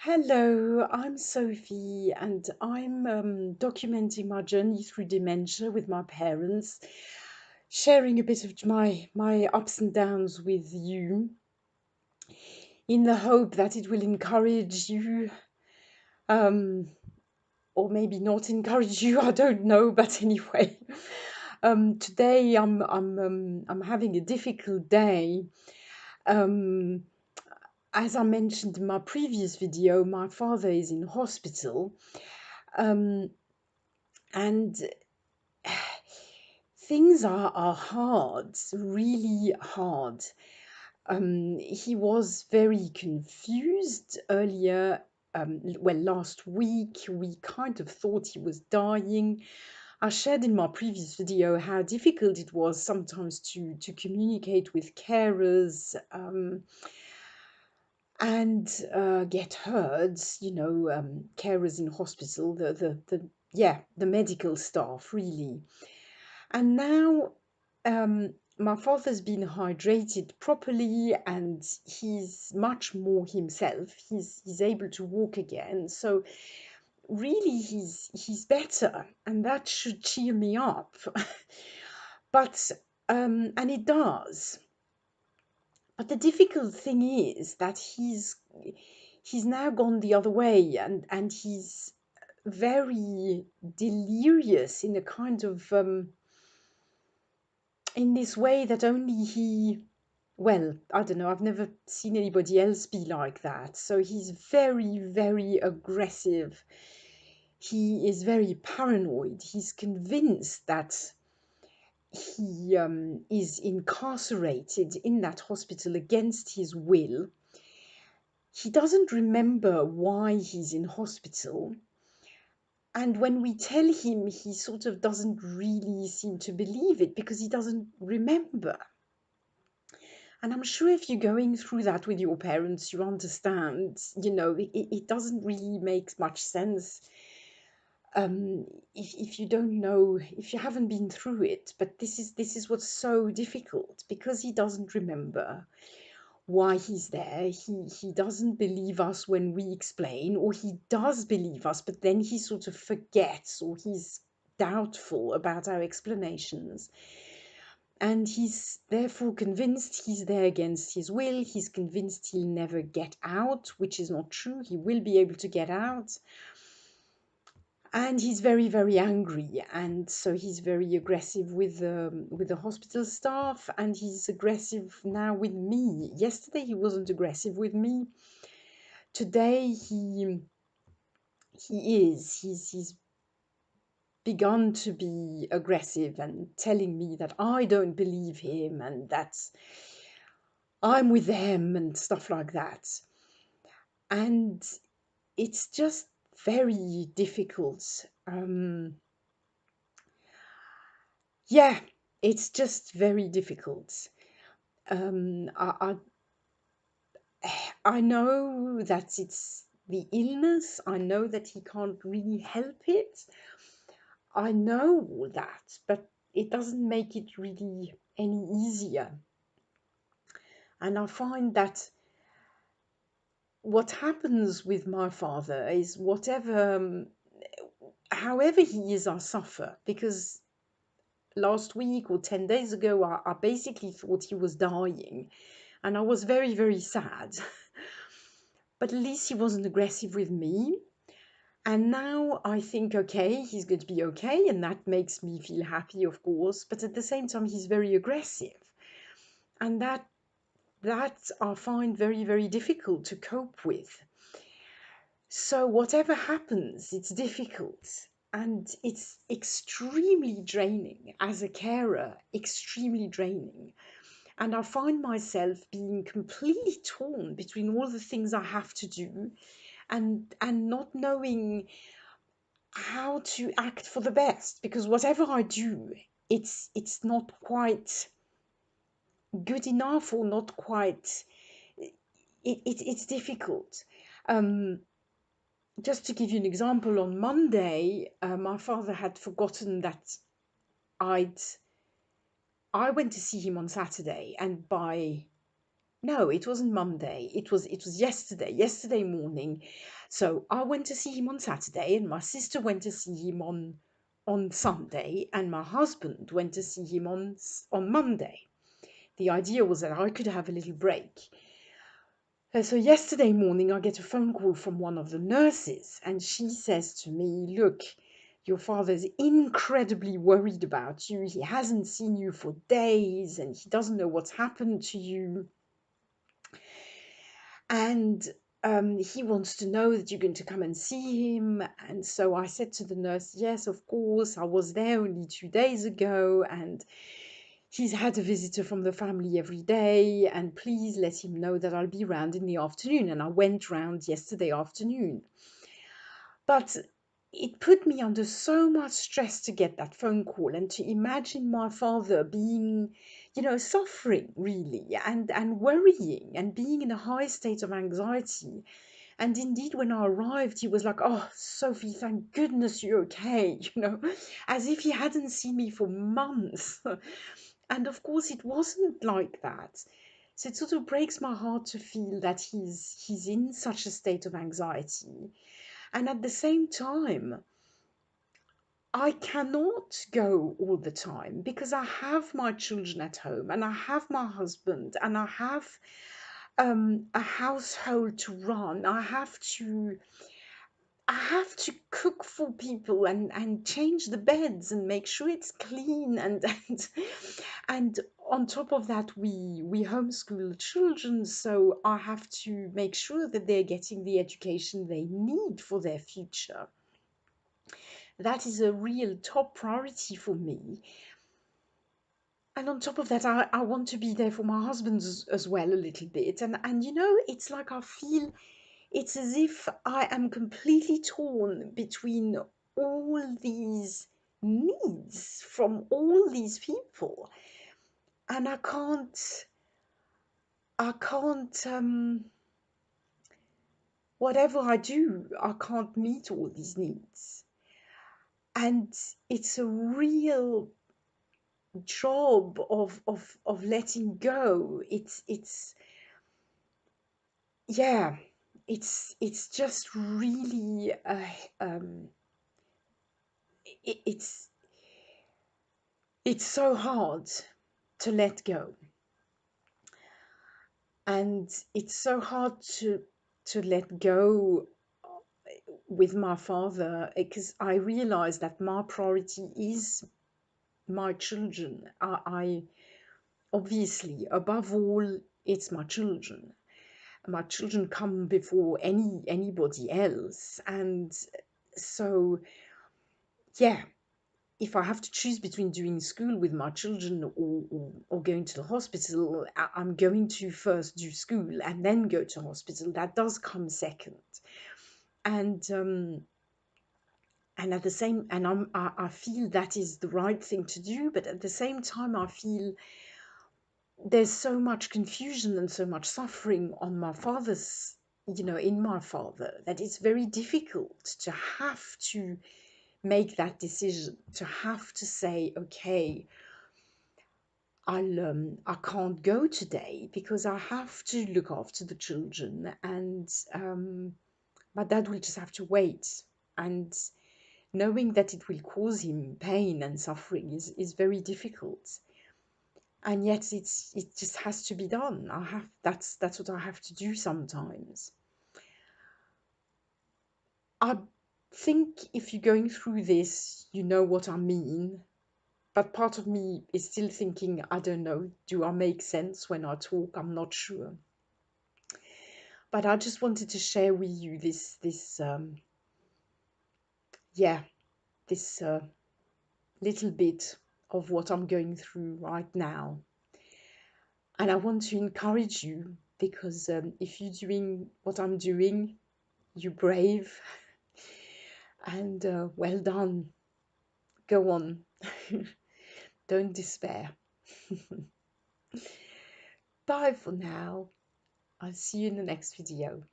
Hello, I'm Sophie, and I'm documenting my journey through dementia with my parents, sharing a bit of my ups and downs with you, in the hope that it will encourage you, um, or maybe not encourage you. I don't know, but anyway, today I'm having a difficult day. Um, as I mentioned in my previous video, my father is in hospital. Um, and things are hard, really hard. He was very confused earlier. Well, last week we kind of thought he was dying. I shared in my previous video how difficult it was sometimes to communicate with carers, and get heard. Carers in hospital, the medical staff, really. And now my father's been hydrated properly and he's much more himself. He's able to walk again. So really he's better, and that should cheer me up. But and it does. But the difficult thing is that he's now gone the other way, and he's very delirious in a kind of in this way that only he, well, I don't know, I've never seen anybody else be like that. So he's very, very aggressive. He is very paranoid. He's convinced that he is incarcerated in that hospital against his will. He doesn't remember why he's in hospital. And when we tell him, he sort of doesn't really seem to believe it because he doesn't remember. And I'm sure if you're going through that with your parents, you understand, it doesn't really make much sense, if you don't know, if you haven't been through it. But this is what's so difficult, because he doesn't remember why he's there. He doesn't believe us when we explain, or he does believe us, but then he sort of forgets, or he's doubtful about our explanations. And he's therefore convinced he's there against his will. He's convinced he'll never get out, which is not true. He will be able to get out. And he's very, very angry. And so he's very aggressive with the hospital staff. And he's aggressive now with me. Yesterday, he wasn't aggressive with me. Today, he is. He's begun to be aggressive and telling me that I don't believe him and that I'm with them and stuff like that. And it's just very difficult. Yeah, it's just very difficult. I know that it's the illness. I know that he can't really help it. I know all that, but it doesn't make it really any easier. And I find that what happens with my father is however he is, I suffer, because last week or 10 days ago, I basically thought he was dying, and I was very, very sad. But at least he wasn't aggressive with me. And now I think, okay, he's going to be okay, and that makes me feel happy, of course. But at the same time, he's very aggressive, and that I find very, very difficult to cope with. So whatever happens, it's difficult, and it's extremely draining as a carer, extremely draining. And I find myself being completely torn between all the things I have to do, and not knowing how to act for the best, because whatever I do, it's not quite good enough, or not quite, it's difficult. Um, just to give you an example, on Monday, my father had forgotten that I'd I went to see him on Saturday, and by No, it wasn't Monday. It was yesterday morning. So I went to see him on Saturday, and my sister went to see him on Sunday, and my husband went to see him on Monday. The idea was that I could have a little break. So yesterday morning, I get a phone call from one of the nurses, and she says to me, "Look, your father's incredibly worried about you. He hasn't seen you for days, and he doesn't know what's happened to you. And he wants to know that you're going to come and see him." And so I said to the nurse, "Yes, of course. I was there only 2 days ago, and he's had a visitor from the family every day, and please let him know that I'll be round in the afternoon." And I went round yesterday afternoon. But it put me under so much stress to get that phone call and to imagine my father being, suffering really, and worrying and being in a high state of anxiety. And indeed, when I arrived, he was like, "Oh, Sophie, thank goodness you're okay," as if he hadn't seen me for months. And of course, it wasn't like that. So it sort of breaks my heart to feel that he's in such a state of anxiety. And at the same time, I cannot go all the time because I have my children at home, and I have my husband, and I have a household to run. I have to cook for people, and change the beds and make sure it's clean, and on top of that, we homeschool children, so I have to make sure that they're getting the education they need for their future. That is a real top priority for me. And on top of that, I want to be there for my husband as well a little bit. And it's like I feel it's as if I am completely torn between all these needs from all these people. And I can't, whatever I do, I can't meet all these needs. And it's a real job of letting go. It's yeah, it's just really it, it's so hard to let go, and it's so hard to let go with my father, because I realize that my priority is my children. I obviously, above all, it's my children. My children come before anybody else. And so, yeah, if I have to choose between doing school with my children, or going to the hospital, I'm going to first do school and then go to hospital. That does come second. And at the same, and I feel that is the right thing to do, but at the same time, I feel there's so much confusion and so much suffering on my father's, in my father, that it's very difficult to have to make that decision, to have to say, okay, I can't go today because I have to look after the children, and my dad will just have to wait. And knowing that it will cause him pain and suffering is very difficult. And yet it just has to be done. That's what I have to do sometimes. I think if you're going through this, you know what I mean. But part of me is still thinking, I don't know, do I make sense when I talk? I'm not sure. But I just wanted to share with you yeah, this little bit of what I'm going through right now. And I want to encourage you, because if you're doing what I'm doing, you're brave, and well done. Go on. Don't despair. Bye for now. I'll see you in the next video.